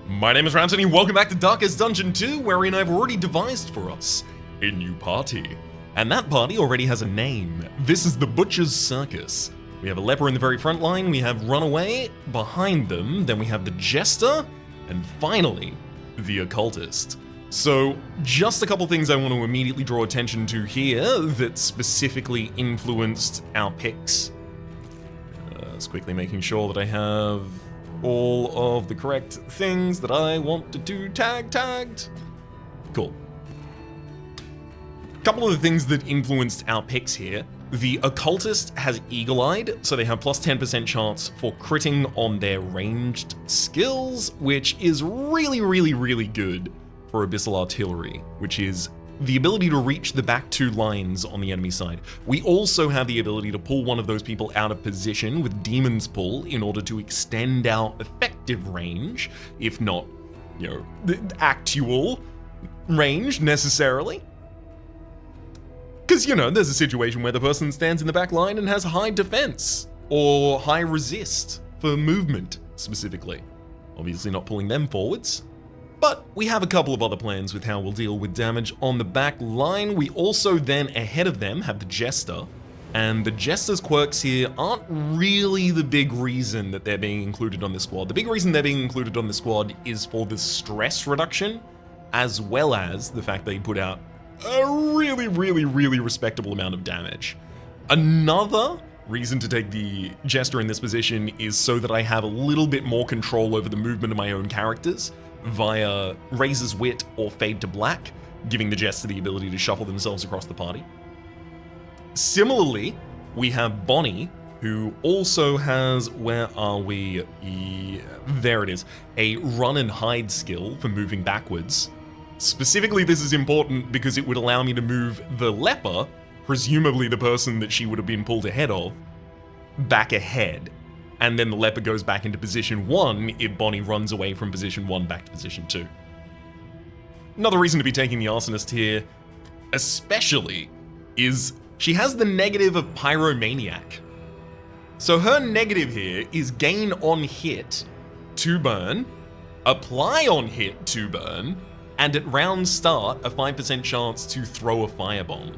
My name is Rhapsody, welcome back to Darkest Dungeon 2, wherein I've already devised for us a new party. And that party already has a name. This is the Butcher's Circus. We have a leper in the very front line, we have Runaway behind them, then we have the Jester, and finally, the Occultist. So, just a couple things I want to immediately draw attention to here that specifically influenced our picks. Just quickly making sure that I have all of the correct things that I wanted to tagged. Cool. Couple of the things that influenced our picks here. The Occultist has Eagle-Eyed, so they have plus 10% chance for critting on their ranged skills, which is really good for Abyssal Artillery, which is the ability to reach the back two lines on the enemy side. We also have the ability to pull one of those people out of position with Demon's Pull in order to extend our effective range, if not, the actual range necessarily. Because, there's a situation where the person stands in the back line and has high defense, or high resist for movement, specifically. Obviously not pulling them forwards. But we have a couple of other plans with how we'll deal with damage on the back line. We also then, ahead of them, have the Jester. And the Jester's quirks here aren't really the big reason that they're being included on this squad. The big reason they're being included on the squad is for the stress reduction, as well as the fact they put out a really respectable amount of damage. Another reason to take the Jester in this position is so that I have a little bit more control over the movement of my own characters via Razor's Wit or Fade to Black, giving the Jester the ability to shuffle themselves across the party. Similarly, we have Bonnie, who also has, where are we? There it is, a run and hide skill for moving backwards. Specifically, this is important because it would allow me to move the leper, presumably the person that she would have been pulled ahead of, back ahead. And then the leper goes back into position 1 if Bonnie runs away from position 1 back to position 2. Another reason to be taking the Arsonist here, especially, is she has the negative of Pyromaniac. So her negative here is gain on hit to burn, apply on hit to burn, and at round start, a 5% chance to throw a firebomb.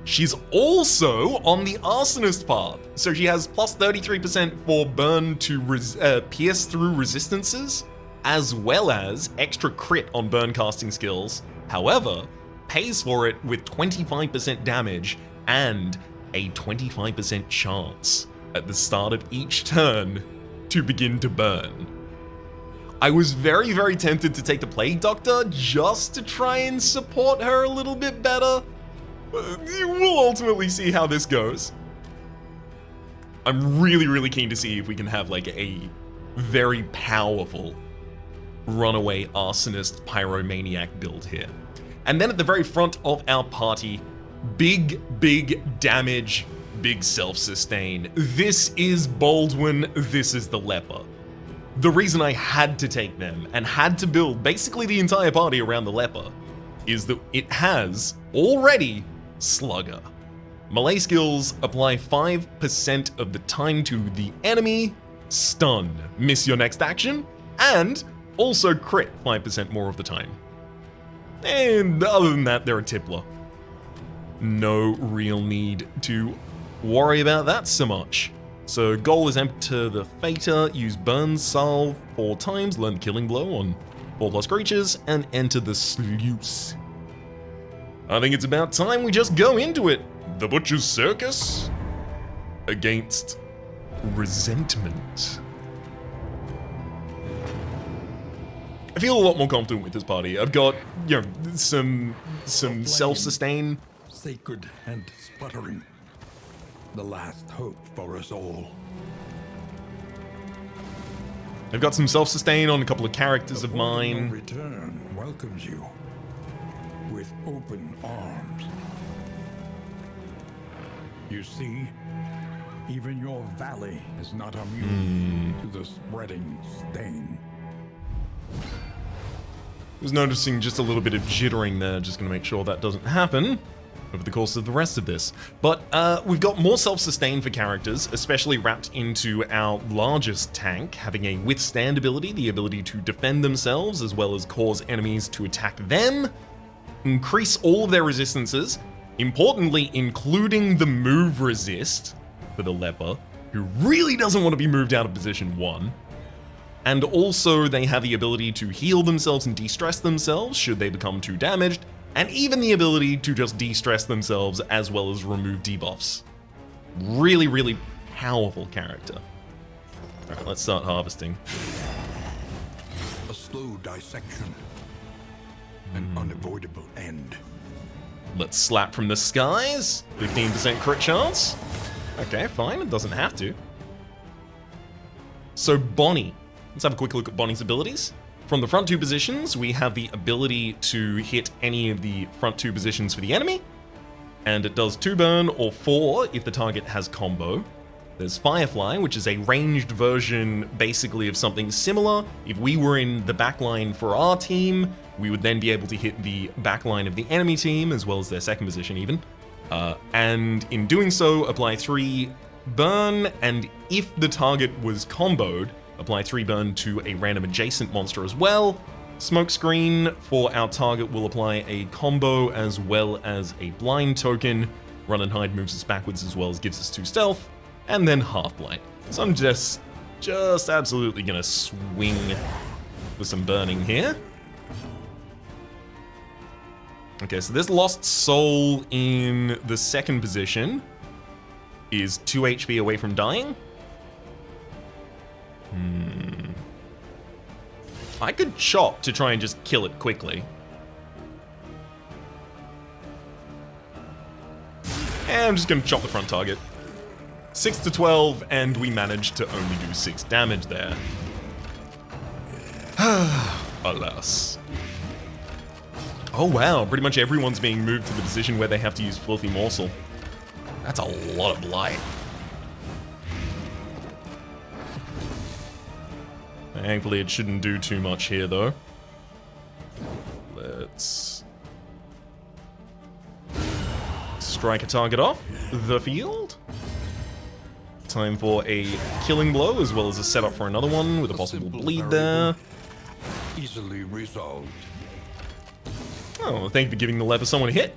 She's also on the Arsonist path, so she has plus 33% for burn to pierce through resistances, as well as extra crit on burn casting skills. However, pays for it with 25% damage and a 25% chance at the start of each turn to begin to burn. I was very tempted to take the Plague Doctor just to try and support her a little bit better. We'll ultimately see how this goes. I'm really keen to see if we can have like a very powerful runaway arsonist pyromaniac build here. And then at the very front of our party, big damage, big self-sustain. This is Baldwin, this is the leper. The reason I had to take them and had to build basically the entire party around the leper is that it has already Slugger. Melee skills apply 5% of the time to the enemy, stun, miss your next action, and also crit 5% more of the time. And other than that, they're a tippler. No real need to worry about that so much. So goal is enter the Fater, use Burn Salve 4 times, learn the Killing Blow on 4+ creatures, and enter the Sluice. I think it's about time we just go into it. The Butcher's Circus against Resentment. I feel a lot more confident with this party. I've got, some self-sustain. Sacred and sputtering. The last hope for us all. I've got some self-sustain on a couple of characters of mine. Return welcomes you with open arms. You see, even your valley is not immune to the spreading stain. I was noticing just a little bit of jittering there, just gonna make sure that doesn't happen. over the course of the rest of this. But we've got more self-sustain for characters, especially wrapped into our largest tank, having a withstand ability, the ability to defend themselves, as well as cause enemies to attack them, increase all of their resistances, importantly, including the move resist for the leper, who really doesn't want to be moved out of position 1. And also, they have the ability to heal themselves and de-stress themselves should they become too damaged, and even the ability to just de-stress themselves as well as remove debuffs. Really, really powerful character. Alright, let's start harvesting. A slow dissection. An unavoidable end. Let's slap from the skies. 15% crit chance. Okay, fine, it doesn't have to. So Bonnie. Let's have a quick look at Bonnie's abilities. From the front 2 positions, we have the ability to hit any of the front 2 positions for the enemy, and it does 2 burn or 4 if the target has combo. There's Firefly, which is a ranged version basically of something similar. If we were in the backline for our team, we would then be able to hit the backline of the enemy team, as well as their second position even. And in doing so, apply 3 burn, and if the target was comboed, apply 3 burn to a random adjacent monster as well. Smokescreen for our target will apply a combo as well as a blind token. Run and hide moves us backwards as well as gives us 2 stealth. And then half blind. So I'm just absolutely gonna swing with some burning here. Okay, so this lost soul in the second position is 2 HP away from dying. I could chop to try and just kill it quickly. And I'm just gonna chop the front target. 6 to 12, and we managed to only do 6 damage there. Alas. Oh wow, pretty much everyone's being moved to the position where they have to use Filthy Morsel. That's a lot of blight. Thankfully, it shouldn't do too much here, though. Let's strike a target off the field. Time for a killing blow, as well as a setup for another one with a possible bleed there. Easily resolved. Oh, thank you for giving the leper someone a hit.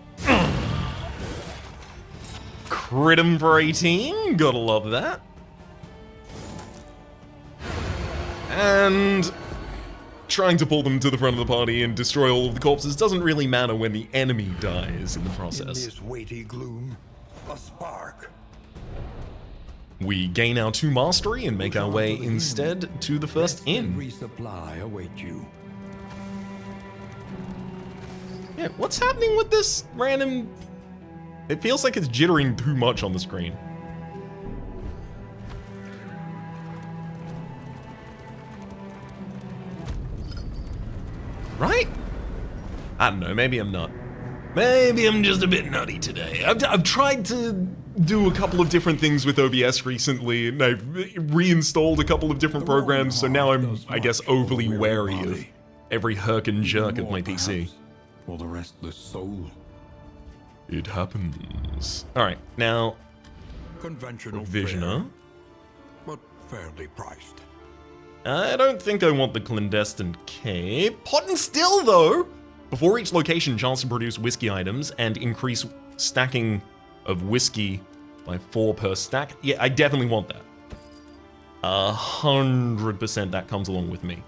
Crit him for 18. Gotta love that. And trying to pull them to the front of the party and destroy all of the corpses doesn't really matter when the enemy dies in the process. In this weighty gloom, a spark. We gain our 2 mastery and make our way instead to the first inn. Resupply await you. Yeah, what's happening with this random... It feels like it's jittering too much on the screen. Right? I don't know, maybe I'm not. Maybe I'm just a bit nutty today. I've tried to do a couple of different things with OBS recently, and I've reinstalled a couple of different programs, so now I'm, I guess, overly wary of every herk and jerk of my PC. For the restless soul. It happens. Alright, now... Conventional Visioner. fare, but fairly priced. I don't think I want the clandestine cape. Pot and still, though! Before each location, chance to produce whiskey items and increase stacking of whiskey by 4 per stack. Yeah, I definitely want that. 100% that comes along with me.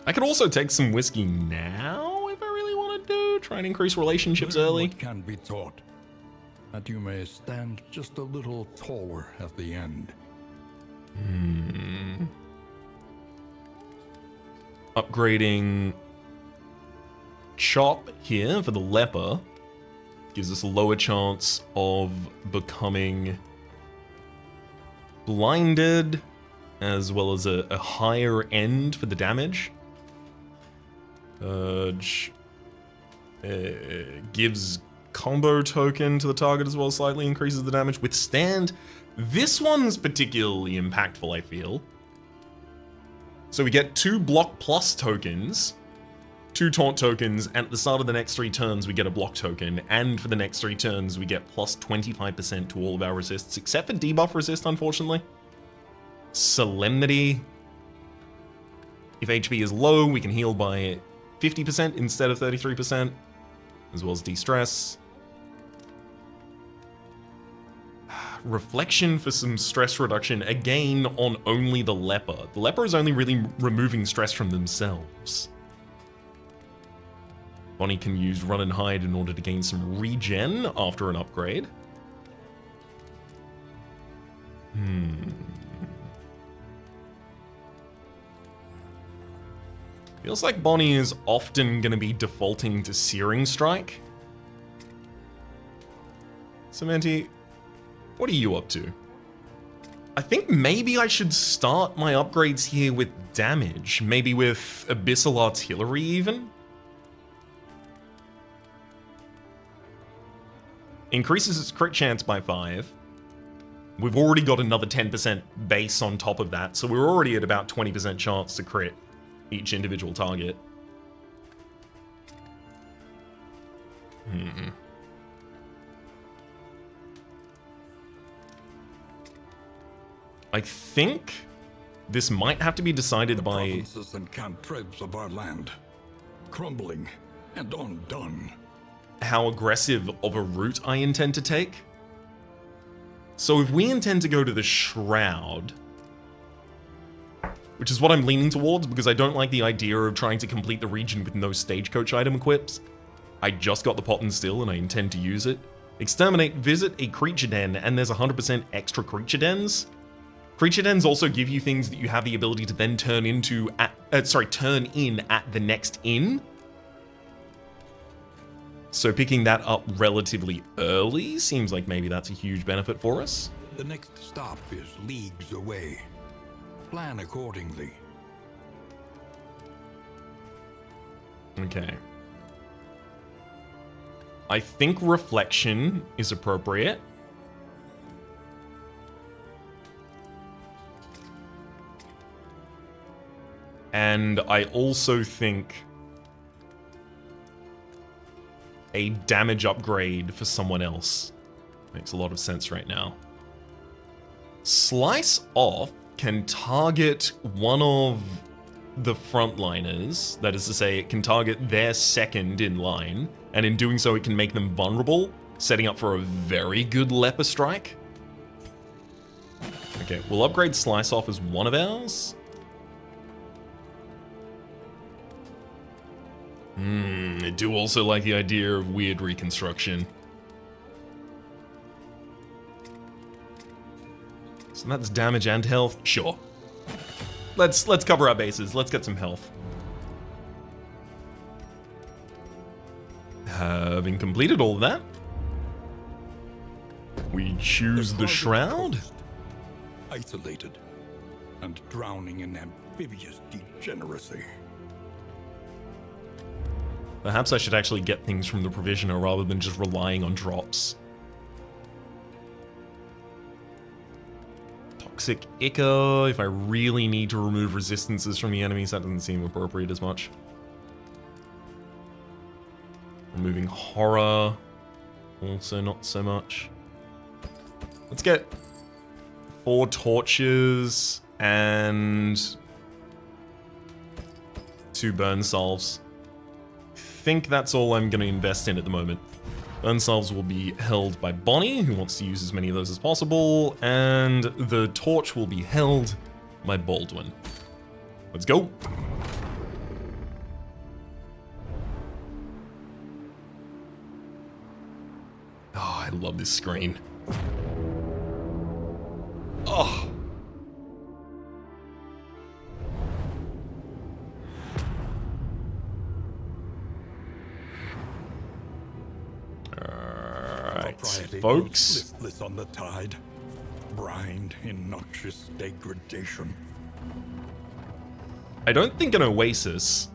I could also take some whiskey now if I really want to do. Try and increase relationships Learn early. what can be taught, that you may stand just a little taller at the end. Upgrading Chop here for the leper gives us a lower chance of becoming blinded, as well as a higher end for the damage. Urge gives combo token to the target as well, slightly increases the damage. Withstand, this one's particularly impactful, I feel. So we get 2 block plus tokens 2 taunt tokens, and at the start of the next 3 turns we get a block token, and for the next 3 turns we get plus 25% to all of our resists, except for debuff resist, unfortunately. Solemnity. If HP is low, we can heal by 50% instead of 33%, as well as de-stress. Reflection for some stress reduction, again on only the leper. The leper is only really removing stress from themselves. Bonnie can use Run and Hide in order to gain some regen after an upgrade. Feels like Bonnie is often going to be defaulting to Searing Strike. Samantha, what are you up to? I think maybe I should start my upgrades here with damage. Maybe with Abyssal Artillery even? Increases its crit chance by 5. We've already got another 10% base on top of that, so we're already at about 20% chance to crit each individual target. I think this might have to be decided by... provinces and cantreds of our land, crumbling and undone. How aggressive of a route I intend to take. So if we intend to go to the Shroud, which is what I'm leaning towards because I don't like the idea of trying to complete the region with no stagecoach item equips. I just got the pot and still and I intend to use it. Exterminate, visit a creature den, and there's 100% extra creature dens. Creature dens also give you things that you have the ability to then turn into turn in at the next inn. So picking that up relatively early seems like maybe that's a huge benefit for us. The next stop is leagues away. Plan accordingly. Okay. I think Reflection is appropriate. And I also think a damage upgrade for someone else makes a lot of sense right now. Slice Off can target one of the frontliners, that is to say, it can target their second in line, and in doing so, it can make them vulnerable, setting up for a very good leper strike. Okay, we'll upgrade Slice Off as one of ours. I do also like the idea of weird reconstruction. So that's damage and health. Sure. Let's cover our bases. Let's get some health. Having completed all of that, we choose the Shroud. Isolated and drowning in amphibious degeneracy. Perhaps I should actually get things from the Provisioner rather than just relying on drops. Toxic Ichor, if I really need to remove resistances from the enemies, that doesn't seem appropriate as much. Removing Horror, also not so much. Let's get 4 torches and 2 burn salves. I think that's all I'm going to invest in at the moment. Burn salves will be held by Bonnie, who wants to use as many of those as possible, and the torch will be held by Baldwin. Let's go. Oh, I love this screen. Oh. Folks, Listless on the tide, brined in noxious degradation. I don't think an oasis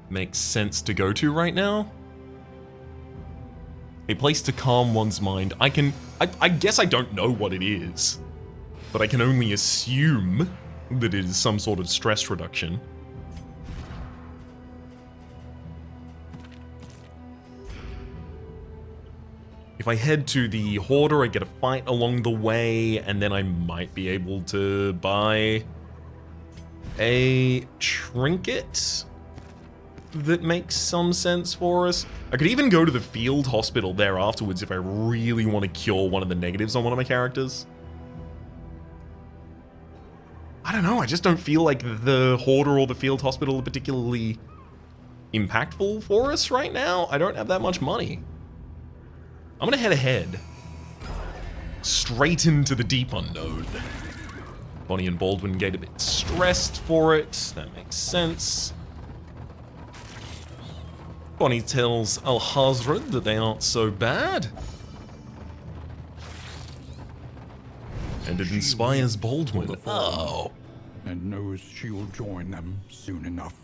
makes sense to go to right now. A place to calm one's mind. I guess I don't know what it is, but I can only assume that it is some sort of stress reduction. if I head to the Hoarder, I get a fight along the way, and then I might be able to buy a trinket that makes some sense for us. I could even go to the field hospital there afterwards if I really want to cure one of the negatives on one of my characters. I don't know, I just don't feel like the Hoarder or the field hospital are particularly impactful for us right now. I don't have that much money. I'm gonna head ahead. Straight into the deep unknown. Bonnie and Baldwin get a bit stressed for it. That makes sense. Bonnie tells Alhazred that they aren't so bad. And it inspires Baldwin. Oh. And knows she'll join them soon enough.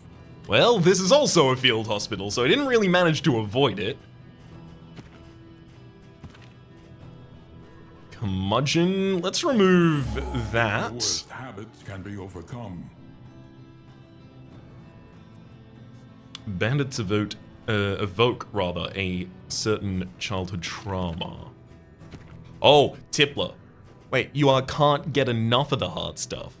Well, this is also a field hospital, so I didn't really manage to avoid it. Curmudgeon. Let's remove that. Worst habits can be overcome. Bandits evoke a certain childhood trauma. Oh, Tippler. Wait, you can't get enough of the hard stuff.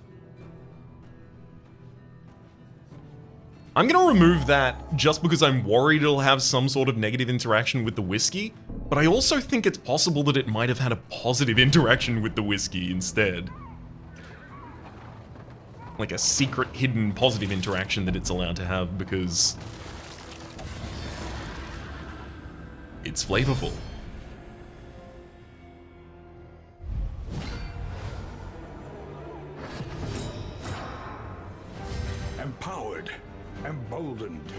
I'm gonna remove that just because I'm worried it'll have some sort of negative interaction with the whiskey, but I also think it's possible that it might have had a positive interaction with the whiskey instead. Like a secret, hidden, positive interaction that it's allowed to have because it's flavorful. Empowered. Emboldened.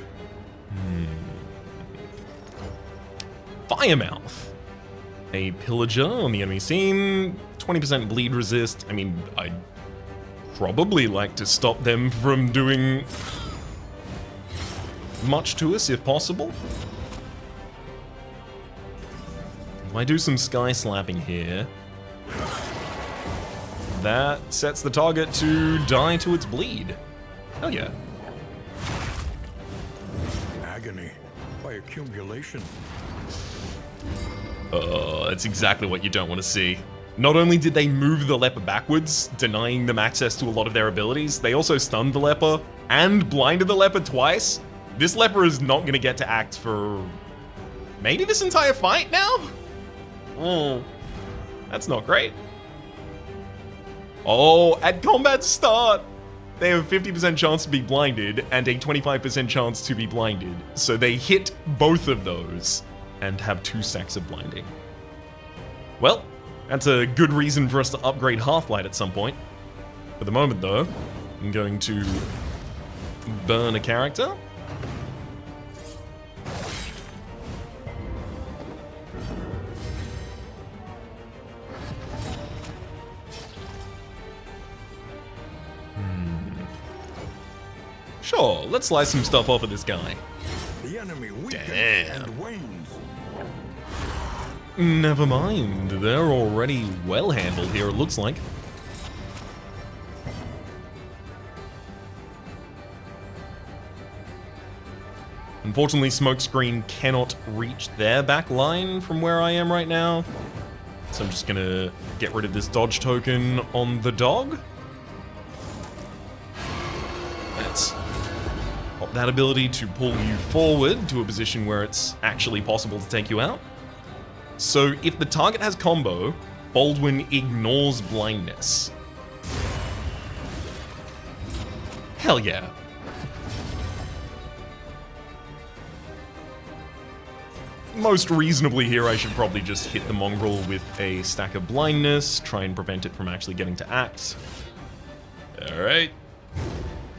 Firemouth. A pillager on the enemy scene. 20% bleed resist. I mean, I'd probably like to stop them from doing much to us if possible. If I do some sky slapping here, that sets the target to die to its bleed. Hell yeah. Agony by accumulation. That's exactly what you don't want to see. Not only did they move the leper backwards, denying them access to a lot of their abilities, they also stunned the leper and blinded the leper twice. This leper is not going to get to act for maybe this entire fight now? That's not great. Oh, at combat start, they have a 50% chance to be blinded and a 25% chance to be blinded. So they hit both of those and have 2 stacks of blinding. Well, that's a good reason for us to upgrade Half-Light at some point. For the moment, though, I'm going to burn a character. Sure, let's slice some stuff off of this guy. The enemy weakens and wanes. Never mind, they're already well handled here, it looks like. Unfortunately, Smokescreen cannot reach their back line from where I am right now. So I'm just gonna get rid of this dodge token on the dog. That's got that ability to pull you forward to a position where it's actually possible to take you out. So if the target has combo, Baldwin ignores blindness. Hell yeah. Most reasonably here, I should probably just hit the mongrel with a stack of blindness, try and prevent it from actually getting to act. Alright.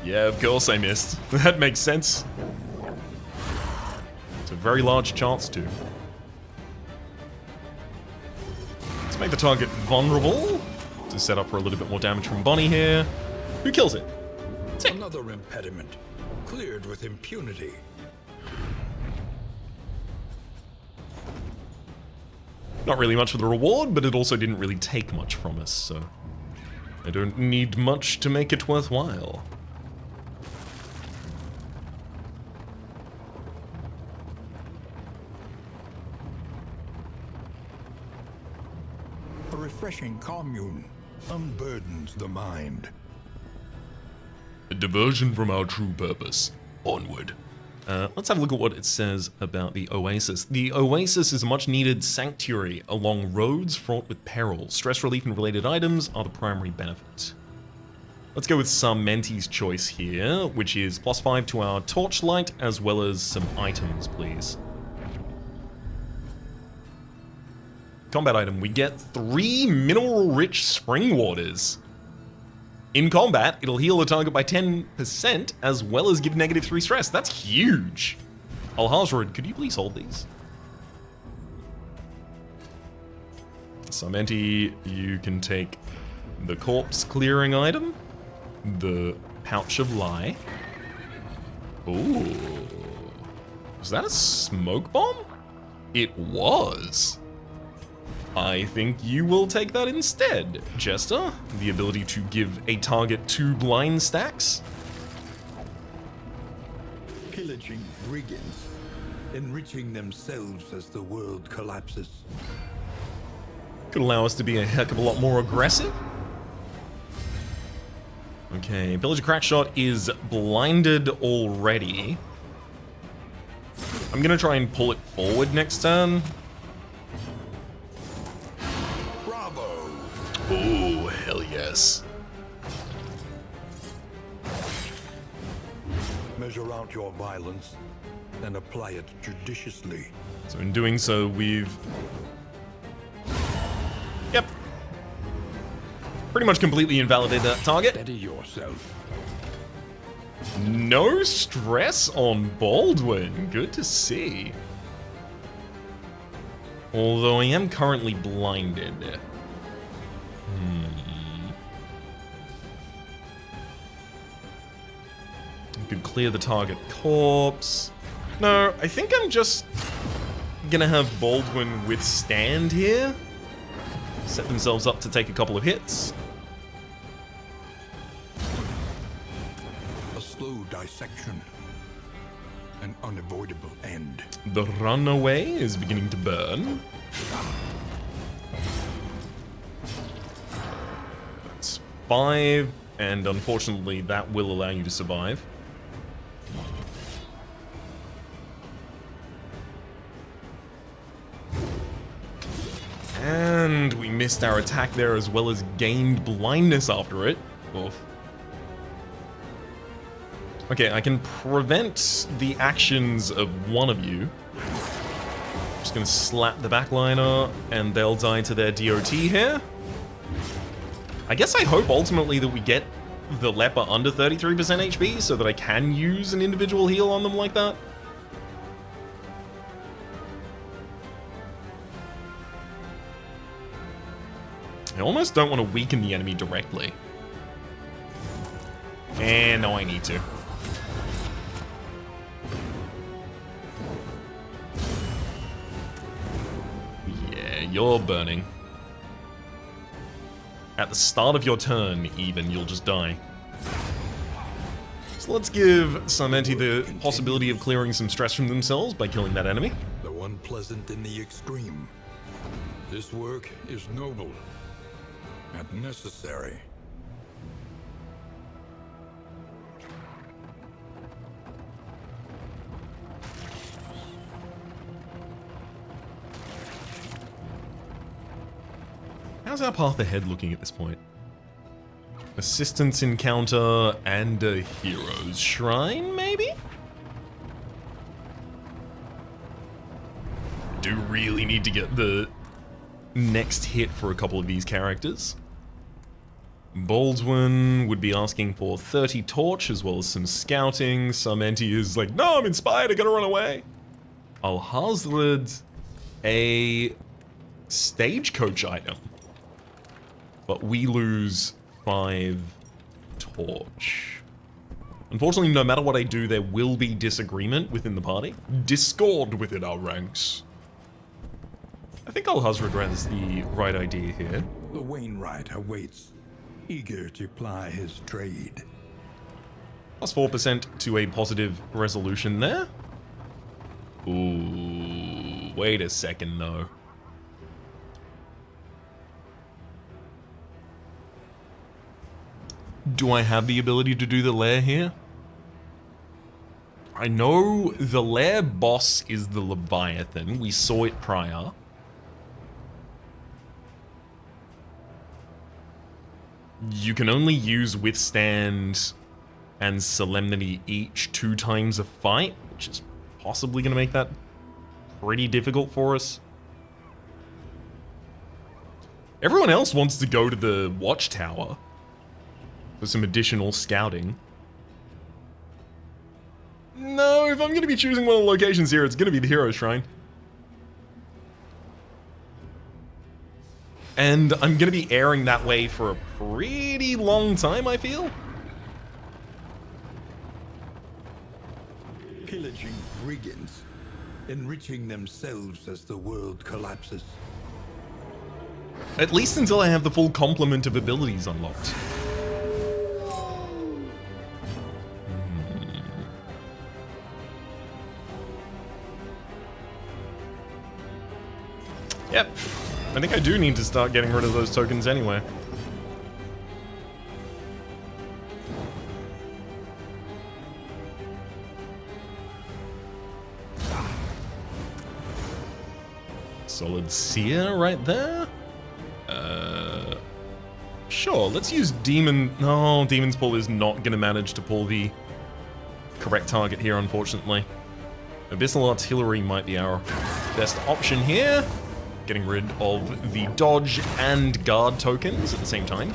Yeah, of course I missed. That makes sense. It's a very large chance to. Let's make the target vulnerable to set up for a little bit more damage from Bonnie here. Who kills it? Tick. Another impediment. Cleared with impunity. Not really much for the reward, but it also didn't really take much from us, so I don't need much to make it worthwhile. refreshing commune unburdens the mind. A diversion from our true purpose. Onward. Let's have a look at what it says about the Oasis. The Oasis is a much-needed sanctuary along roads fraught with peril. Stress relief and related items are the primary benefit. Let's go with Sarmenti's choice here, which is +5 to our torchlight, as well as some items, please. Combat item, we get 3 mineral-rich spring waters. In combat, it'll heal the target by 10%, as well as give -3 stress. That's huge. Alhazred, could you please hold these? Sarmenti, you can take the corpse clearing item, the pouch of lie. Ooh. Was that a smoke bomb? It was. I think you will take that instead, Jester. The ability to give a target 2 blind stacks. Pillaging brigands, enriching themselves as the world collapses. Could allow us to be a heck of a lot more aggressive. Okay, Pillager Crackshot is blinded already. I'm gonna try and pull it forward next turn. Oh, hell yes. Measure out your violence and apply it judiciously. So in doing so, we've... Yep. Pretty much completely invalidated that target. Steady yourself. No stress on Baldwin. Good to see. Although I am currently blinded. Could clear the target corpse. No, I think I'm just gonna have Baldwin withstand here. Set themselves up to take a couple of hits. A slow dissection. An unavoidable end. The runaway is beginning to burn. That's 5, and unfortunately that will allow you to survive. And we missed our attack there, as well as gained blindness after it. Oof. Okay, I can prevent the actions of one of you. Just gonna slap the backliner, and they'll die to their DOT here. I guess I hope ultimately that we get the leper under 33% HP, so that I can use an individual heal on them like that. I almost don't want to weaken the enemy directly. And no, I need to. Yeah, you're burning. At the start of your turn, even, you'll just die. So let's give Sarmenti the possibility of clearing some stress from themselves by killing that enemy. Though unpleasant in the extreme, this work is noble and necessary. How's our path ahead looking at this point? Assistance encounter and a hero's shrine, maybe? Do really need to get the next hit for a couple of these characters. Baldwin would be asking for 30 torch as well as some scouting. Sarmenti is like, no, I'm inspired, I gotta run away. Alhazred, a stagecoach item. But we lose 5 torch. Unfortunately, no matter what I do, there will be disagreement within the party. Discord within our ranks. I think Alhazred has the right idea here. The Wainwright awaits, eager to ply his trade. Plus 4% to a positive resolution there. Ooh, wait a second though. Do I have the ability to do the lair here? I know the lair boss is the Leviathan. We saw it prior. You can only use Withstand and Solemnity each 2 times a fight, which is possibly going to make that pretty difficult for us. Everyone else wants to go to the Watchtower for some additional scouting. No, if I'm going to be choosing one of the locations here, it's going to be the Hero Shrine. And I'm going to be airing that way for a pretty long time, I feel. Pillaging brigands, enriching themselves as the world collapses. At least until I have the full complement of abilities unlocked. Yep. I think I do need to start getting rid of those tokens anyway. Solid Seer right there. Sure, let's use Demon... No, Demon's Pull is not going to manage to pull the correct target here, unfortunately. Abyssal Artillery might be our best option here. Getting rid of the dodge and guard tokens at the same time.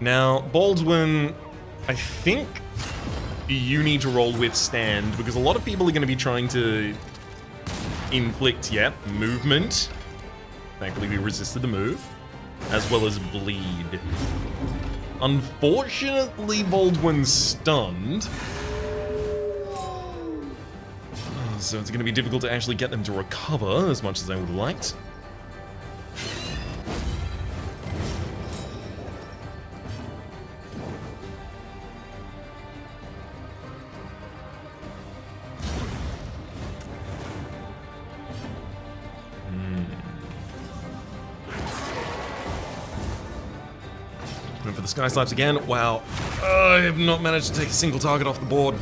Now, Baldwin, I think you need to roll Withstand, because a lot of people are going to be trying to inflict, movement. Thankfully, we resisted the move, as well as bleed. Unfortunately, Baldwin's stunned. So it's going to be difficult to actually get them to recover as much as I would have liked. Going for the Sky Slaps again. Wow. I have not managed to take a single target off the board.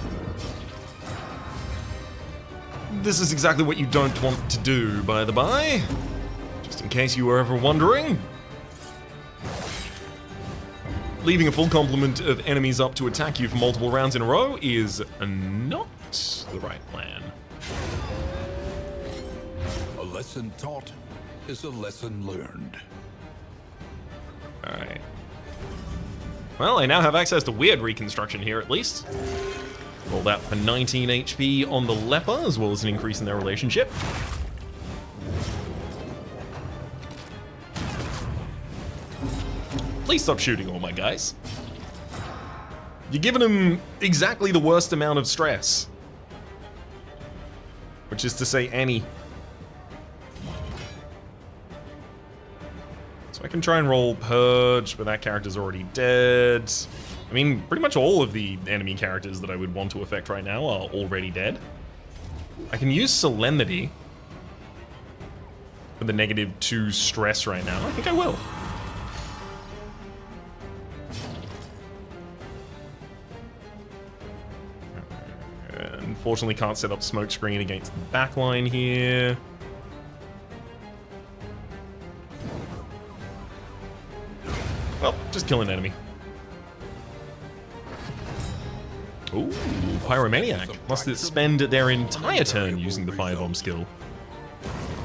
This is exactly what you don't want to do, by the by. Just in case you were ever wondering. Leaving a full complement of enemies up to attack you for multiple rounds in a row is not the right plan. A lesson taught is a lesson learned. Alright. Well, I now have access to weird reconstruction here, at least. Roll that for 19 HP on the Leper, as well as an increase in their relationship. Please stop shooting all my guys. You're giving them exactly the worst amount of stress. Which is to say, any. So I can try and roll Purge, but that character's already dead. I mean, pretty much all of the enemy characters that I would want to affect right now are already dead. I can use Solemnity for the -2 stress right now. I think I will. Unfortunately, can't set up smoke screen against the backline here. Well, just kill an enemy. Ooh, Pyromaniac. Must spend their entire turn using the Firebomb skill.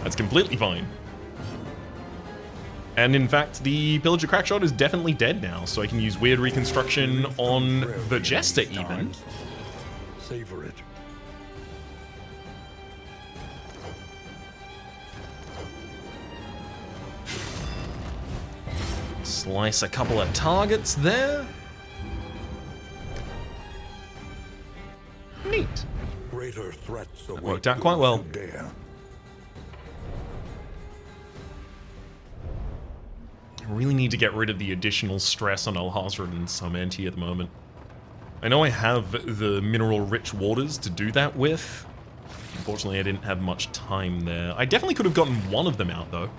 That's completely fine. And in fact, the Pillager Crackshot is definitely dead now, so I can use Weird Reconstruction on the Jester even. Savor it. Slice a couple of targets there. Neat. Greater threats That worked out quite well. I really need to get rid of the additional stress on Alhazred and Samenti at the moment. I know I have the mineral-rich waters to do that with. Unfortunately, I didn't have much time there. I definitely could have gotten one of them out, though.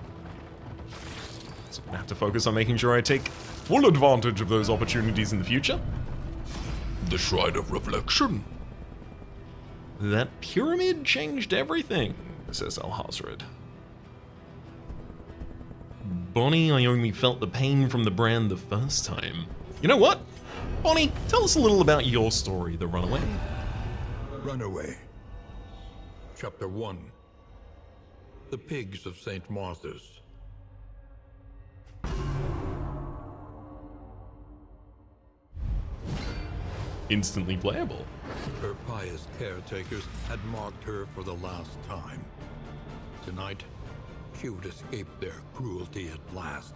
So I'm gonna have to focus on making sure I take full advantage of those opportunities in the future. The Shrine of Reflection. That pyramid changed everything, says Alhazred. Bonnie, I only felt the pain from the brand the first time. You know what? Bonnie, tell us a little about your story, The Runaway. Runaway. Chapter 1. The Pigs of St. Martha's. Instantly playable. Her pious caretakers had marked her for the last time. Tonight, she would escape their cruelty at last.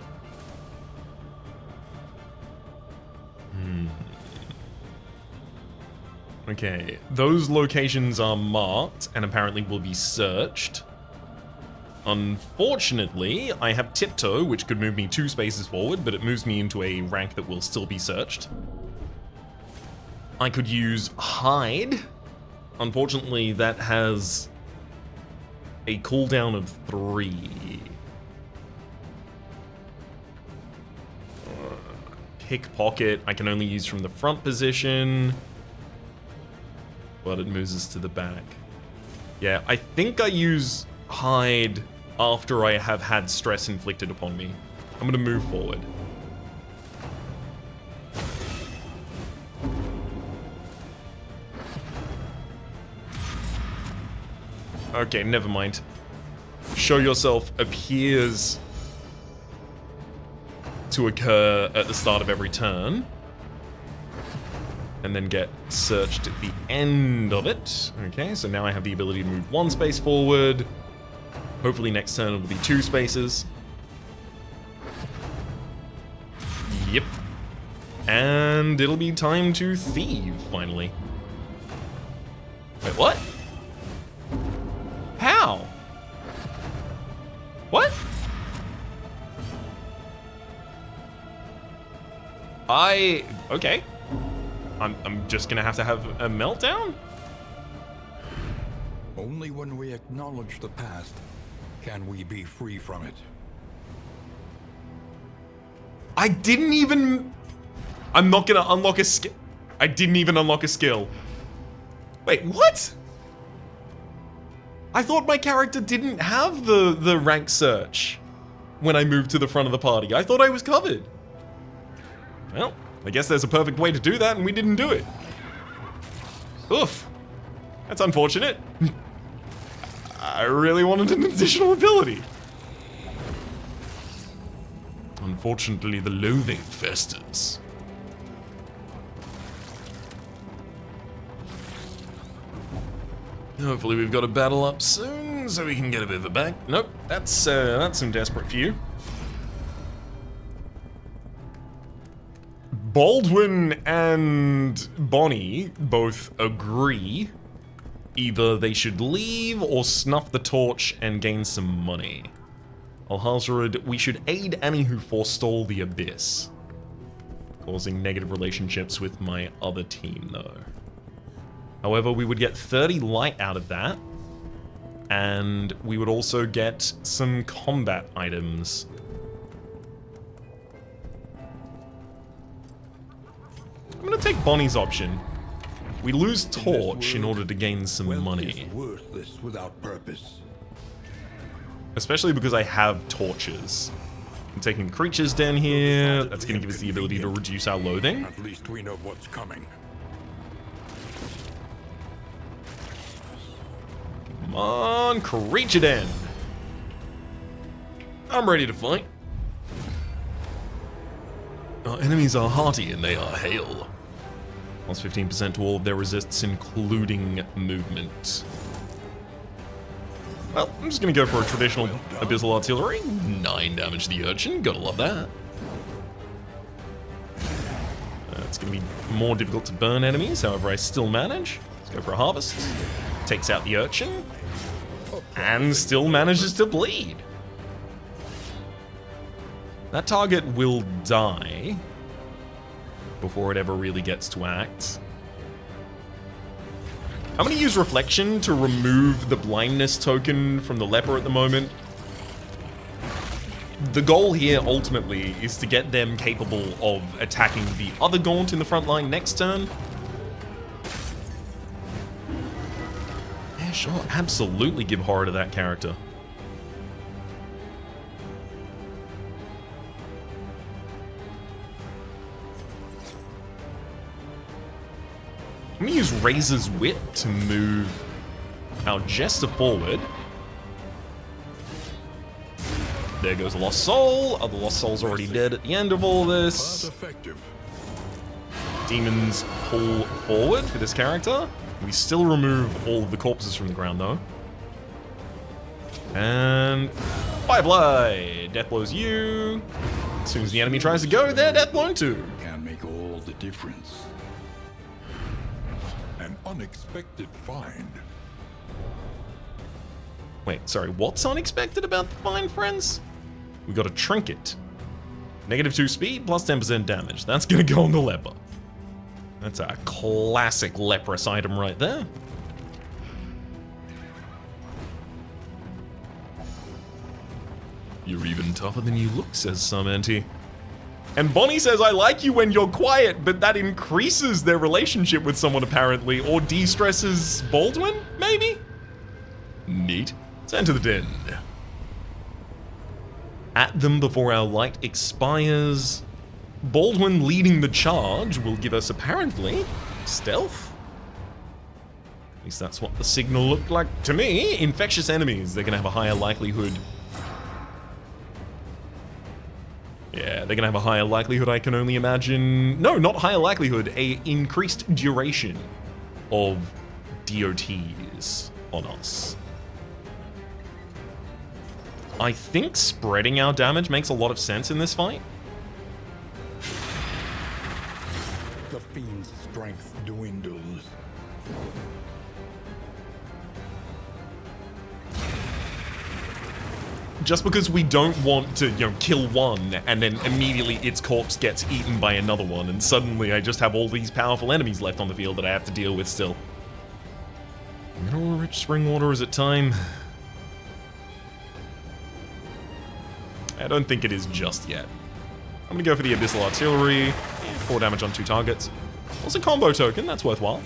Okay, those locations are marked and apparently will be searched. Unfortunately, I have Tiptoe, which could move me 2 spaces forward, but it moves me into a rank that will still be searched. I could use Hide. Unfortunately, that has a cooldown of 3. Pickpocket, I can only use from the front position, but it moves us to the back. Yeah, I think I use Hide after I have had stress inflicted upon me. I'm gonna move forward. Okay, never mind. Show yourself appears to occur at the start of every turn, and then get searched at the end of it. Okay, so now I have the ability to move 1 space forward. Hopefully next turn it'll be 2 spaces. Yep. And it'll be time to thieve, finally. Wait, what? How? What? Okay. I'm just gonna have a meltdown? Only when we acknowledge the past can we be free from it. I didn't even... I'm not gonna unlock a skill. I didn't even unlock a skill. Wait, what? I thought my character didn't have the rank search when I moved to the front of the party. I thought I was covered. Well, I guess there's a perfect way to do that, and we didn't do it. Oof. That's unfortunate. I really wanted an additional ability. Unfortunately, the loathing festers. Hopefully we've got a battle up soon, so we can get a bit of a back. Nope, that's some desperate few. Baldwin and Bonnie both agree either they should leave or snuff the torch and gain some money. Alhazred, we should aid any who forestall the abyss, causing negative relationships with my other team though. However, we would get 30 light out of that, and we would also get some combat items. I'm gonna take Bonnie's option. We lose Torch in order to gain some money. Is worthless without purpose. Especially because I have torches. I'm taking creatures down here. That's gonna give us the ability to reduce our loathing. At least we know what's coming. Come on, creature den. I'm ready to fight. Our enemies are hearty and they are hale. Plus 15% to all of their resists, including movement. Well, I'm just gonna go for a traditional Abyssal Artillery. 9 damage to the Urchin, gotta love that. It's gonna be more difficult to burn enemies, however I still manage. Let's go for a Harvest. Takes out the Urchin. And still manages to bleed. That target will die before it ever really gets to act. I'm gonna use Reflection to remove the blindness token from the leper at the moment. The goal here, ultimately, is to get them capable of attacking the other Gaunt in the front line next turn. Yeah, sure, absolutely give horror to that character. I'm gonna use Razor's Wit to move our Jester forward. There goes a Lost Soul. Other Lost Soul's already dead at the end of all this. Demons pull forward for this character. We still remove all of the corpses from the ground though. And Firefly! Death blows you. As soon as the enemy tries to go, they're death blown too. Can make all the difference. An unexpected find. Wait, sorry, what's unexpected about the find, friends? We got a trinket. -2 speed, plus 10% damage. That's gonna go on the leper. That's a classic leprous item right there. You're even tougher than you look, says some auntie. And Bonnie says, I like you when you're quiet, but that increases their relationship with someone apparently, or de-stresses Baldwin, maybe? Neat. Let's enter the den. At them before our light expires. Baldwin leading the charge will give us, apparently, stealth. At least that's what the signal looked like to me. Infectious enemies, they're gonna have a higher likelihood. Yeah, they're gonna have a higher likelihood, I can only imagine. No, not higher likelihood, a increased duration of DOTs on us. I think spreading our damage makes a lot of sense in this fight. The fiend's strength dwindles. Just because we don't want to, kill one and then immediately its corpse gets eaten by another one, and suddenly I just have all these powerful enemies left on the field that I have to deal with still. Mineral-rich spring water, is it time? I don't think it is just yet. I'm gonna go for the Abyssal Artillery. 4 damage on 2 targets. Also combo token, that's worthwhile.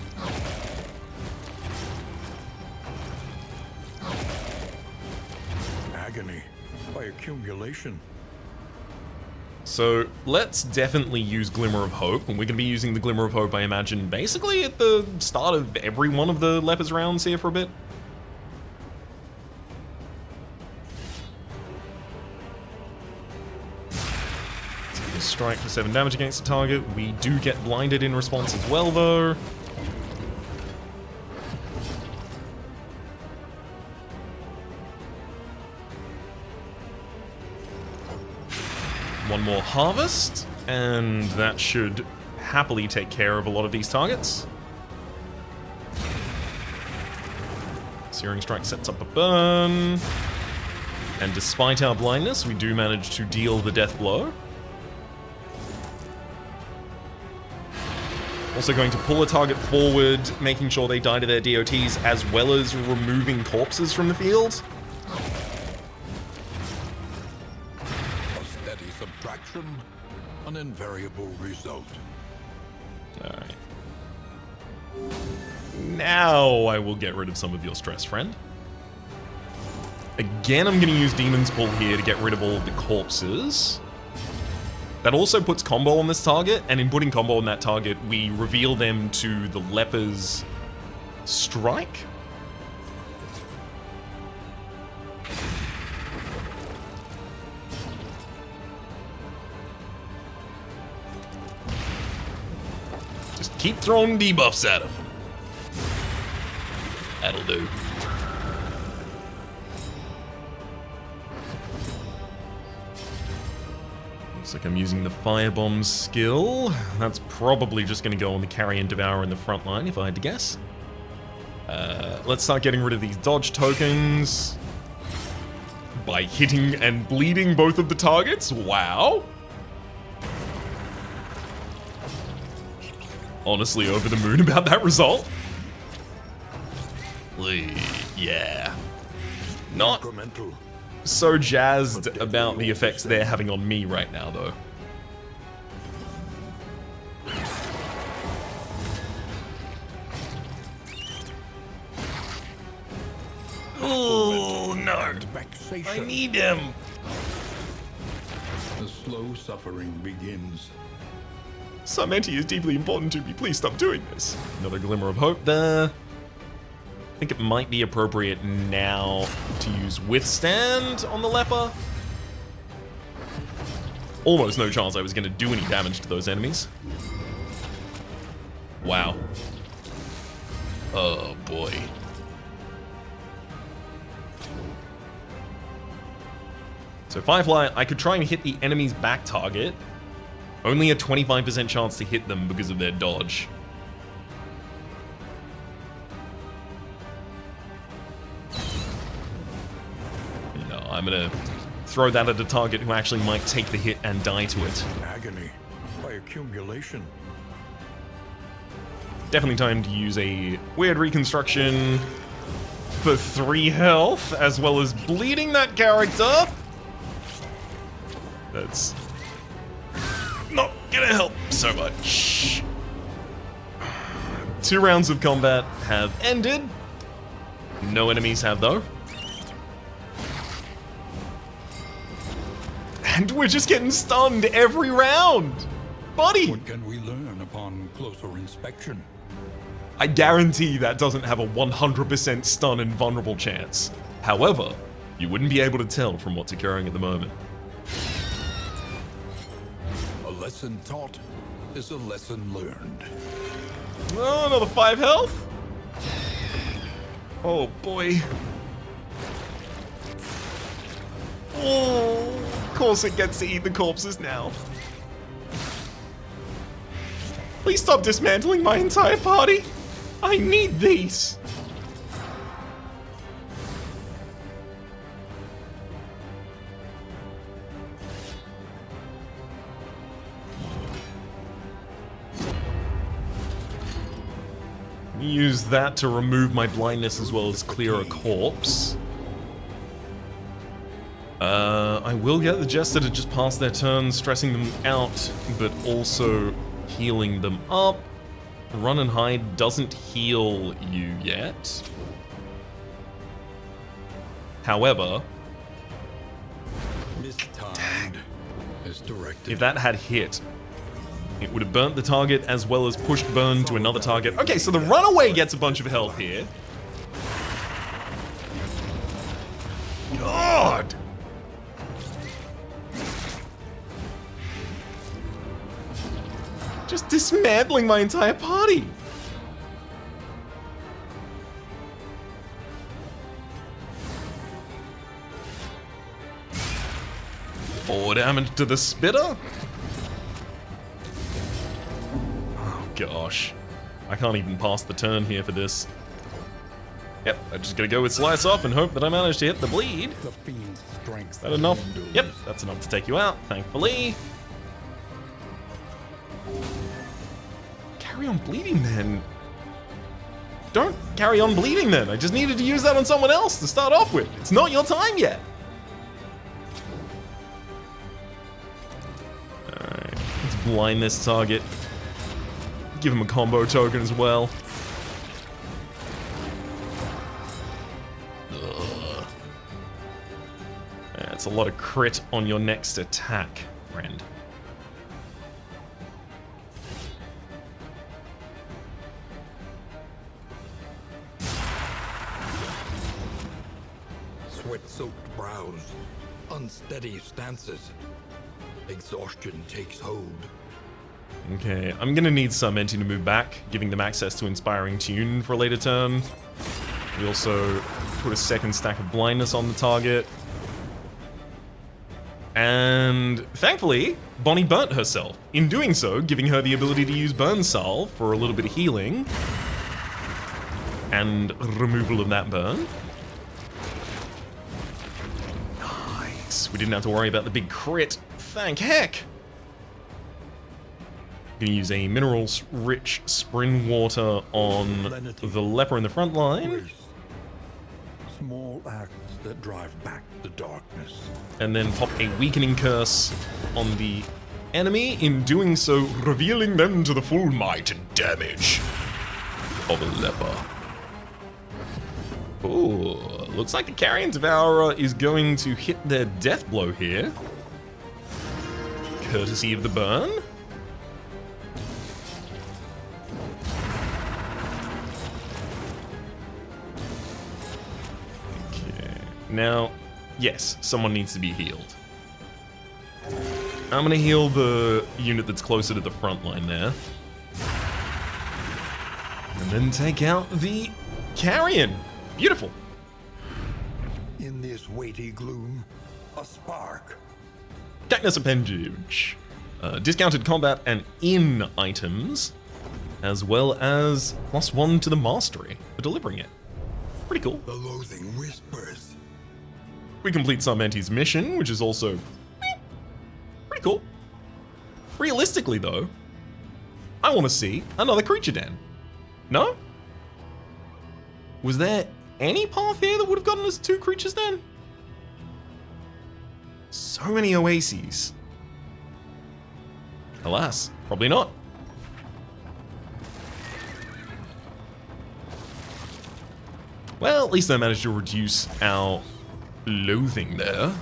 Agony by accumulation. So let's definitely use Glimmer of Hope, and we're gonna be using the Glimmer of Hope, I imagine, basically at the start of every one of the Lepers rounds here for a bit. Strike for 7 damage against the target. We do get blinded in response as well, though. One more harvest, and that should happily take care of a lot of these targets. Searing Strike sets up a burn. And despite our blindness, we do manage to deal the death blow. Also going to pull a target forward, making sure they die to their DOTs, as well as removing corpses from the field. A steady subtraction, an invariable result. Alright. Now I will get rid of some of your stress, friend. Again, I'm going to use Demon's Pull here to get rid of all of the corpses. That also puts combo on this target, and in putting combo on that target, we reveal them to the Leper's Strike. Just keep throwing debuffs at him. That'll do. Looks like I'm using the Firebomb skill. That's probably just going to go on the Carry and Devour in the front line, if I had to guess. Let's start getting rid of these dodge tokens. By hitting and bleeding both of the targets? Wow. Honestly, over the moon about that result. Yeah. Not... Incremental, so jazzed about the effects they're having on me right now, though. Oh, no. I need him. The slow suffering begins. Samenti is deeply important to me. Please stop doing this. Another glimmer of hope there. I think it might be appropriate now to use Withstand on the leper. Almost no chance I was going to do any damage to those enemies. Wow. Oh, boy. So Firefly, I could try and hit the enemy's back target. Only a 25% chance to hit them because of their dodge. No, I'm gonna throw that at a target who actually might take the hit and die to it. Agony by accumulation. Definitely time to use a weird reconstruction for 3 health, as well as bleeding that character. That's not gonna help so much. 2 rounds of combat have ended. No enemies have, though. And we're just getting stunned every round. Buddy! What can we learn upon closer inspection? I guarantee that doesn't have a 100% stun and vulnerable chance. However, you wouldn't be able to tell from what's occurring at the moment. A lesson taught is a lesson learned. Oh, another 5 health? Oh boy. Oh, of course it gets to eat the corpses now. Please stop dismantling my entire party. I need these. Use that to remove my blindness as well as clear a corpse. I will get the Jester to just pass their turn, stressing them out, but also healing them up. Run and hide doesn't heal you yet. However, Mistimed is directed. if that had hit, it would have burnt the target as well as pushed burn to another target. Okay, so the runaway gets a bunch of health here. God! Just dismantling my entire party. Four damage to the spitter? Oh gosh. I can't even pass the turn here for this. Yep, I'm just gonna go with Slice Off and hope that I manage to hit the bleed. The fiend's strength. Is that enough? Yep, that's enough to take you out, thankfully. Carry on bleeding then. Don't carry on bleeding then. I just needed to use that on someone else to start off with. It's not your time yet. Alright, let's blind this target. Give him a combo token as well. Ugh. That's a lot of crit on your next attack, friend. Sweat-soaked brows, unsteady stances. Exhaustion takes hold. Okay, I'm gonna need Samenti to move back, giving them access to Inspiring Tune for a later turn. We also put a second stack of blindness on the target. And thankfully, Bonnie burnt herself. In doing so, giving her the ability to use Burn Salve for a little bit of healing. And removal of that burn. Nice. We didn't have to worry about the big crit. Thank heck. Gonna use a minerals-rich spring water on the leper in the front line. Small acts that drive back the darkness. And then pop a weakening curse on the enemy, in doing so revealing them to the full might and damage of a leper. Ooh, looks like the Carrion Devourer is going to hit their death blow here. Courtesy of the burn. Okay, now, yes, someone needs to be healed. I'm gonna heal the unit that's closer to the front line there. And then take out the Carrion. Beautiful. In this weighty gloom, a spark. Darkness Appendage. Discounted combat and in items, as well as +1 to the mastery for delivering it. Pretty cool. The loathing whispers. We complete Sarmenti's mission, which is also pretty cool. Realistically, though, I want to see another creature den. No? Was there any path here that would have gotten us 2 creatures den? So many oases. Alas, probably not. Well, at least I managed to reduce our loathing there.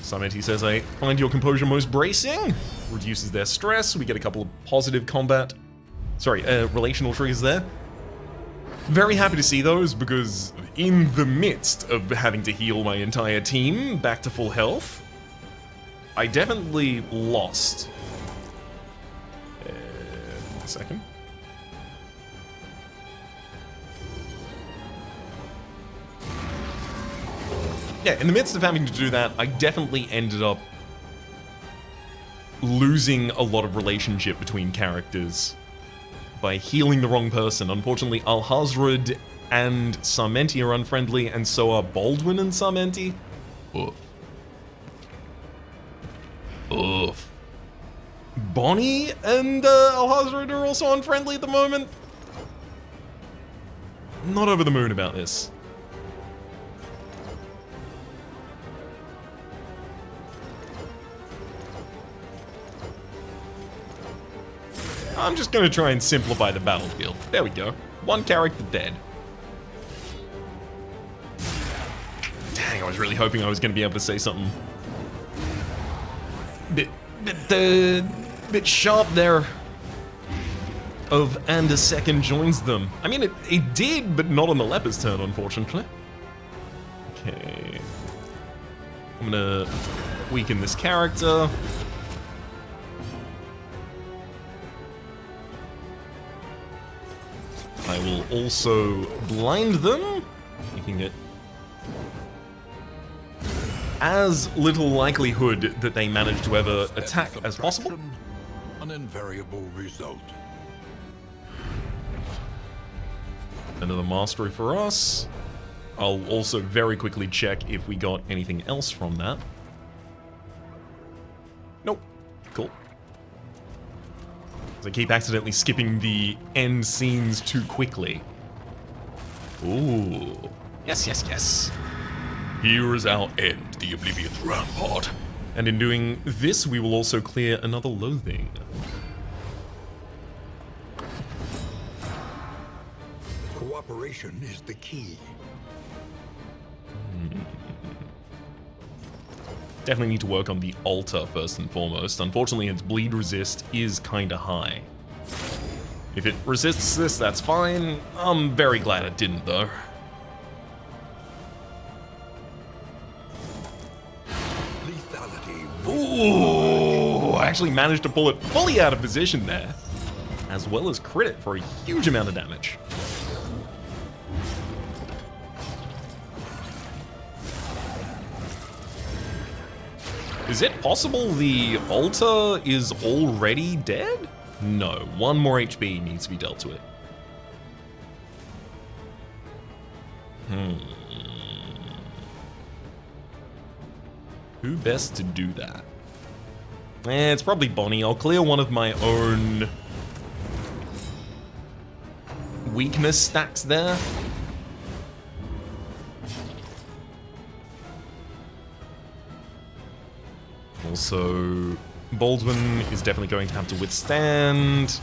Samenti says, I find your composure most bracing. Reduces their stress. We get a couple of positive combat. Sorry, relational triggers there. Very happy to see those, because in the midst of having to heal my entire team back to full health, I definitely lost. A second. Yeah, in the midst of having to do that, I definitely ended up losing a lot of relationship between characters by healing the wrong person. Unfortunately, Alhazred and Sarmenti are unfriendly, and so are Baldwin and Sarmenti. Oof. Oof. Bonnie and Alhazred are also unfriendly at the moment. Not over the moon about this. I'm just gonna try and simplify the battlefield. There we go. 1 character dead. Dang, I was really hoping I was gonna be able to say something bit sharp there. Of and a second joins them. I mean, it did, but not on the leper's turn, unfortunately. Okay. I'm gonna weaken this character. I will also blind them, making it as little likelihood that they manage to ever attack as possible. An invariable result. Another mastery for us. I'll also very quickly check if we got anything else from that. Nope. Cool. I keep accidentally skipping the end scenes too quickly. Ooh. Yes, yes, yes. Here is our end, the Oblivion's Rampart. And in doing this, we will also clear another loathing. Cooperation is the key. Definitely need to work on the altar first and foremost. Unfortunately, its bleed resist is kinda high. If it resists this, that's fine. I'm very glad it didn't, though. Lethality. Ooh, I actually managed to pull it fully out of position there, as well as crit it for a huge amount of damage. Is it possible the altar is already dead? No, 1 more HP needs to be dealt to it. Who best to do that? It's probably Bonnie. I'll clear one of my own weakness stacks there. Also, Baldwin is definitely going to have to withstand.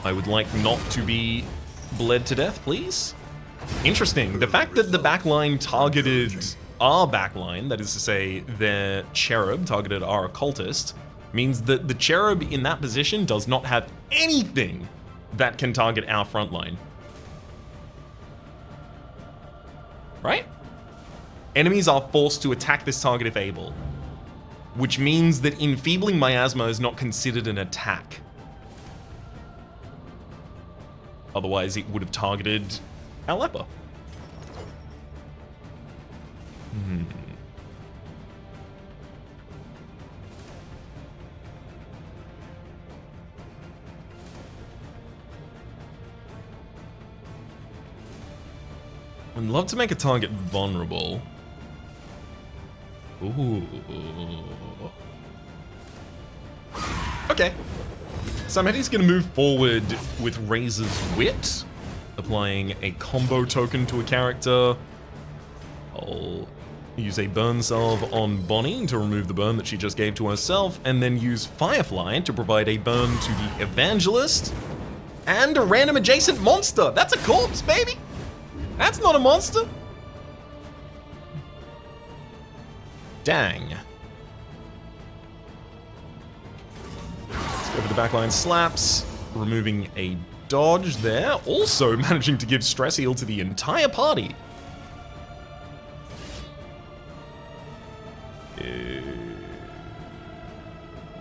I would like not to be bled to death, please. Interesting. The fact that the backline targeted our backline, that is to say, their cherub targeted our occultist, means that the cherub in that position does not have anything that can target our front line. Right? Enemies are forced to attack this target if able, which means that enfeebling miasma is not considered an attack. Otherwise, it would have targeted our leper. I'd love to make a target vulnerable. Ooh. Okay. Samedi's gonna move forward with Razor's Wit, applying a combo token to a character. I'll use a burn salve on Bonnie to remove the burn that she just gave to herself, and then use Firefly to provide a burn to the Evangelist, and a random adjacent monster. That's a corpse, baby! That's not a monster! Dang. Let's go for the backline slaps, removing a dodge there, also managing to give stress heal to the entire party.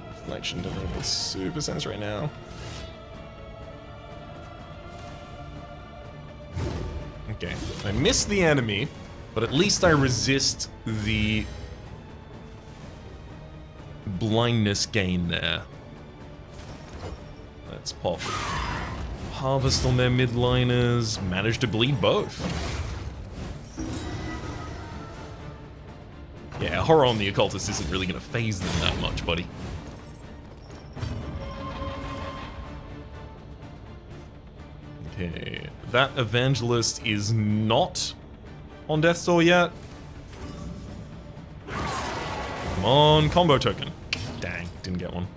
Reflection doesn't make super sense right now. Okay, I missed the enemy, but at least I resist the blindness gain there. Let's pop Harvest on their midliners, manage to bleed both. Yeah, horror on the occultist isn't really gonna phase them that much, buddy. Okay, that Evangelist is not on Death's Door yet. Come on, combo token. Dang, didn't get one.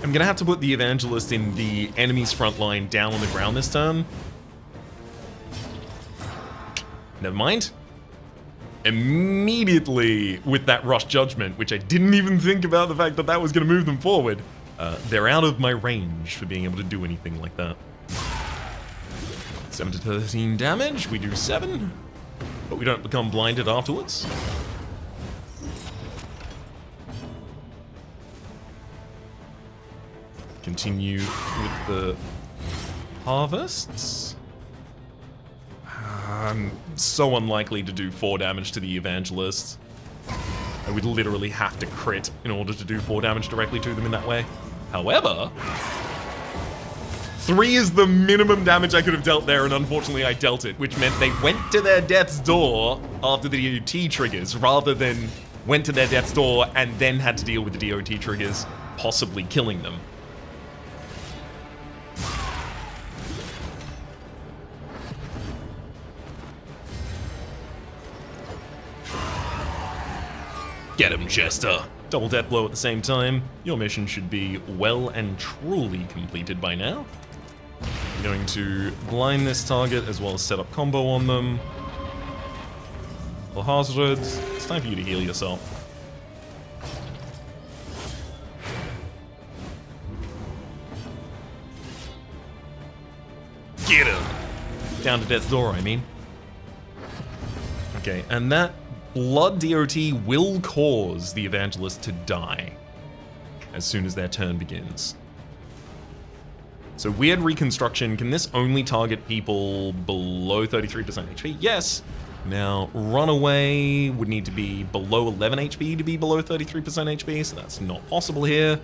I'm gonna have to put the Evangelist in the enemy's front line down on the ground this turn. Never mind. Immediately with that Rush Judgment, which I didn't even think about the fact that that was going to move them forward, they're out of my range for being able to do anything like that. 7 to 13 damage, we do 7, but we don't become blinded afterwards. Continue with the harvests. I'm so unlikely to do 4 damage to the Evangelist. I would literally have to crit in order to do 4 damage directly to them in that way. However, 3 is the minimum damage I could have dealt there, and unfortunately I dealt it, which meant they went to their death's door after the DOT triggers, rather than went to their death's door and then had to deal with the DOT triggers, possibly killing them. Get him, Jester! Double death blow at the same time. Your mission should be well and truly completed by now. I'm going to blind this target as well as set up combo on them. For hazards, it's time for you to heal yourself. Get him! Down to death's door, I mean. Okay, and that Blood DOT will cause the Evangelist to die as soon as their turn begins. So weird reconstruction, can this only target people below 33% HP? Yes. Now, Runaway would need to be below 11 HP to be below 33% HP, so that's not possible here.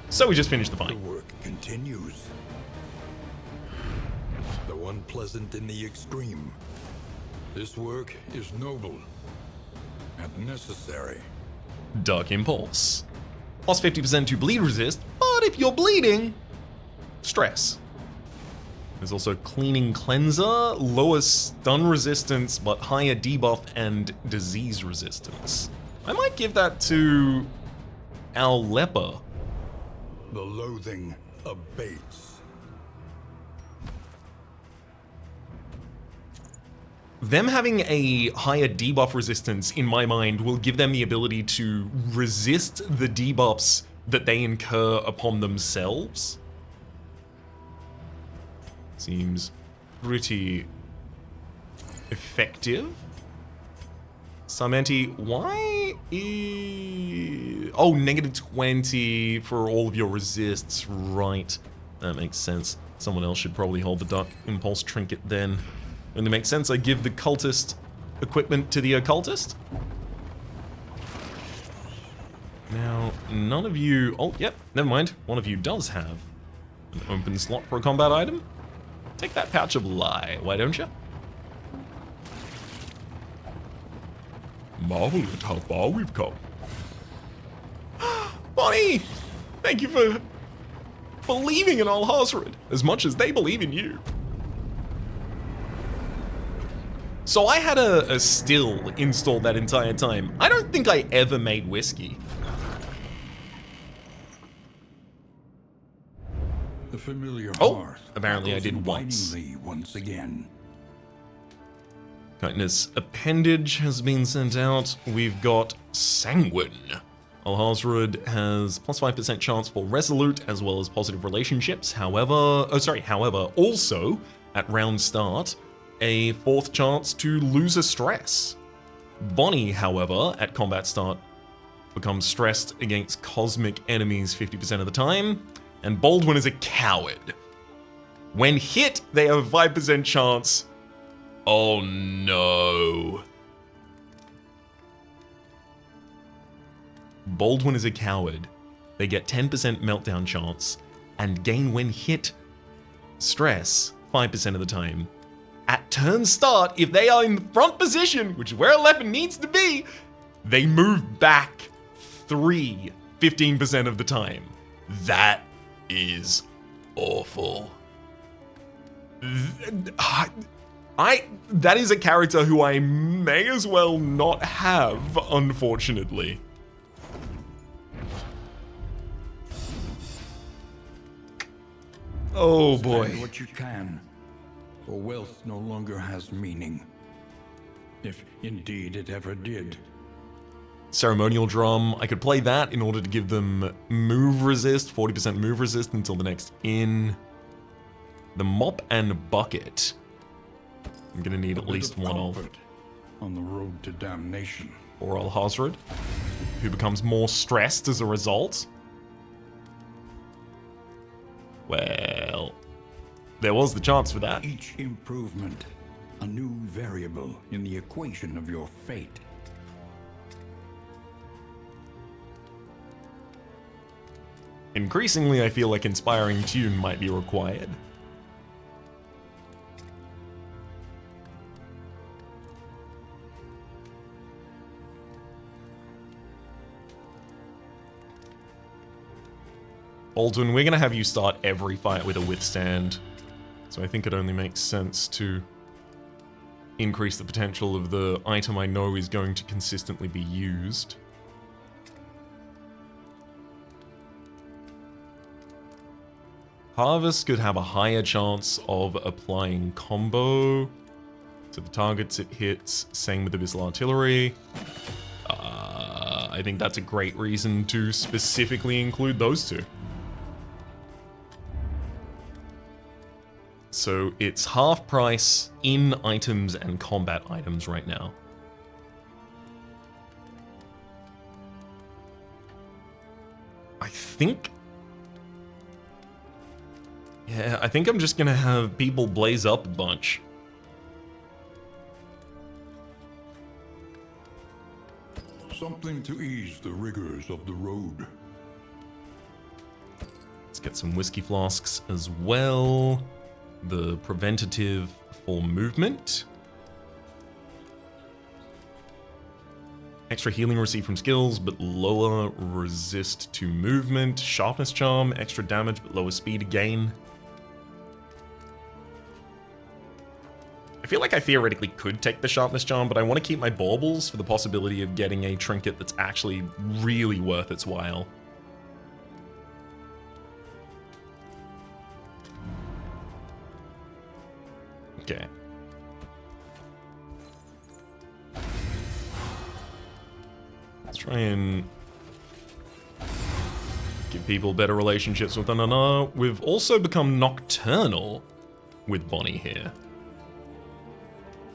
So we just finished the fight. The work continues. Though unpleasant in the extreme, this work is noble and necessary. Dark Impulse. Plus 50% to bleed resist, but if you're bleeding, stress. There's also Cleaning Cleanser, lower stun resistance, but higher debuff and disease resistance. I might give that to our leper. The loathing abates. Them having a higher debuff resistance, in my mind, will give them the ability to resist the debuffs that they incur upon themselves. Seems pretty effective. Samenti, why is... Oh, -20 for all of your resists, right. That makes sense. Someone else should probably hold the Dark Impulse trinket then. Only makes sense I give the cultist equipment to the occultist. Now, none of you... Oh, yep, never mind. One of you does have an open slot for a combat item. Take that Pouch of Lie, why don't you? Marvel at how far we've come. Bonnie! Thank you for believing in Al-Hazred as much as they believe in you. So I had a still installed that entire time. I don't think I ever made whiskey. The familiar Oh, apparently I did once. Once again. Kindness Appendage has been sent out. We've got Sanguine. Al-Hazred has plus 5% chance for Resolute as well as positive relationships. However, also at round start, a 4th chance to lose a stress. Bonnie, however, at combat start, becomes stressed against cosmic enemies 50% of the time. And Baldwin is a coward. When hit, they have a 5% chance. Oh no. Baldwin is a coward. They get 10% meltdown chance and gain when hit stress 5% of the time. At turn start, if they are in front position, which is where a leper needs to be, they move back 15% of the time. That is awful. That is a character who I may as well not have, unfortunately. Oh boy. Spend what you can, for wealth no longer has meaning. If indeed it ever did. Ceremonial Drum, I could play that in order to give them move resist, 40% move resist until the next inn. The Mop and Bucket. I'm gonna need at least one of. On the road to damnation. Or Al-Hazred, who becomes more stressed as a result. Well, there was the chance for that. Each improvement, a new variable in the equation of your fate. Increasingly, I feel like Inspiring Tune might be required. Baldwin, we're gonna have you start every fight with a withstand. So I think it only makes sense to increase the potential of the item I know is going to consistently be used. Harvest could have a higher chance of applying combo to the targets it hits, same with Abyssal Artillery. I think that's a great reason to specifically include those two. So it's half price in items and combat items right now. I think... Yeah, I think I'm just gonna have people blaze up a bunch. Something to ease the rigors of the road. Let's get some whiskey flasks as well. The preventative for movement. Extra healing received from skills, but lower resist to movement. Sharpness charm, extra damage, but lower speed gain. I feel like I theoretically could take the sharpness charm, but I want to keep my baubles for the possibility of getting a trinket that's actually really worth its while. Okay. Let's try and give people better relationships with one another. We've also become nocturnal with Bonnie here.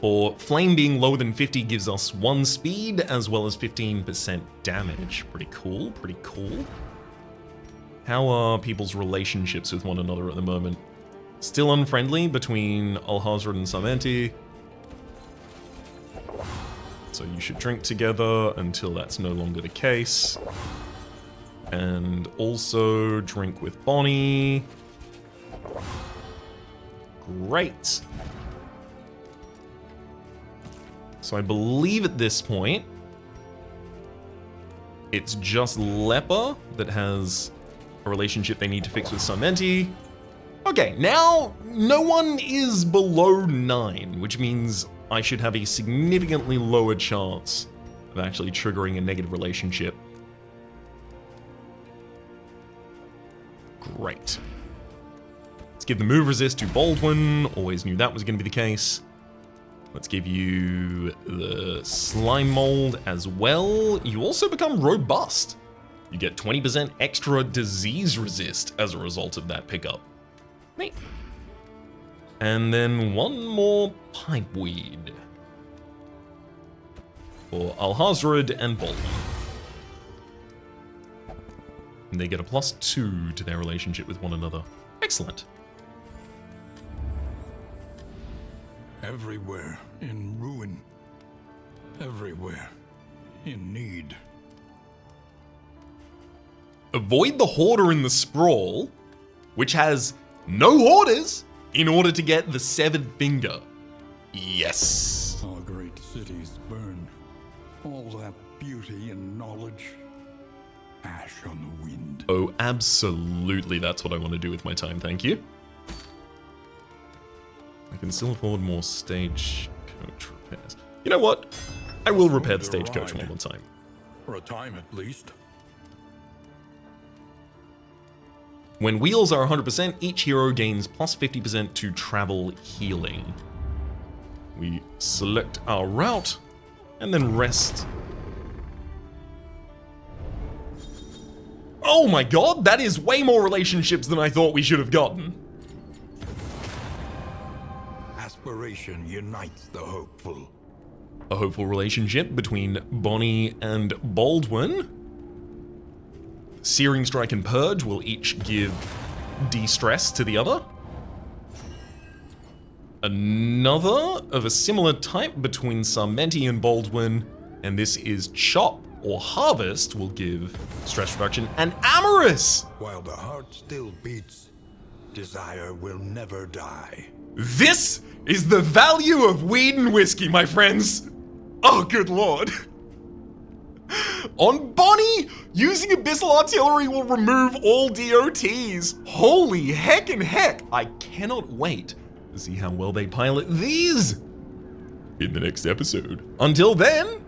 For flame being lower than 50 gives us 1 speed as well as 15% damage. Pretty cool, pretty cool. How are people's relationships with one another at the moment? Still unfriendly between Alhazred and Samenti. So you should drink together until that's no longer the case. And also drink with Bonnie. Great. So I believe at this point, it's just Leper that has a relationship they need to fix with Samenti. Okay, now no one is below 9, which means I should have a significantly lower chance of actually triggering a negative relationship. Great. Let's give the move resist to Baldwin. Always knew that was going to be the case. Let's give you the slime mold as well. You also become robust. You get 20% extra disease resist as a result of that pickup. Neat. And then 1 more pipeweed for Alhazred and Baldwin. And they get a +2 to their relationship with one another. Excellent. Everywhere in ruin. Everywhere in need. Avoid the Hoarder in the Sprawl, which has no hoarders, in order to get the Severed Finger. Yes. Our great cities burn. All that beauty and knowledge. Ash on the wind. Oh, absolutely. That's what I want to do with my time. Thank you. I can still afford more stagecoach repairs. You know what? I will repair the stagecoach one more time. For a time at least. When wheels are 100%, each hero gains +50% to travel healing. We select our route and then rest. Oh my god, that is way more relationships than I thought we should have gotten. Aspiration unites the hopeful. A hopeful relationship between Bonnie and Baldwin. Searing Strike and Purge will each give de-stress to the other. Another of a similar type between Samenti and Baldwin, and this is Chop or Harvest will give stress reduction. And Amorous! While the heart still beats, desire will never die. This is the value of weed and whiskey, my friends. Oh, good lord. On Bonnie, using Abyssal Artillery will remove all DOTs. Holy heck and heck. I cannot wait to see how well they pilot these in the next episode. Until then,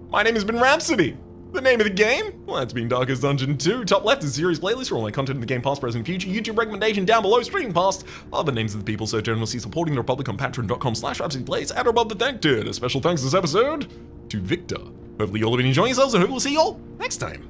my name has been Rhapsody. The name of the game? Well, that's been Darkest Dungeon 2. Top left is series playlist for all my content in the game past, present, and future. YouTube recommendation down below, streaming past other names of the people so generously supporting the Republic on patreon.com/RhapsodyPlays and above the thank tier. A special thanks this episode to Victor. Hopefully you all have been enjoying yourselves, and hopefully we'll see you all next time.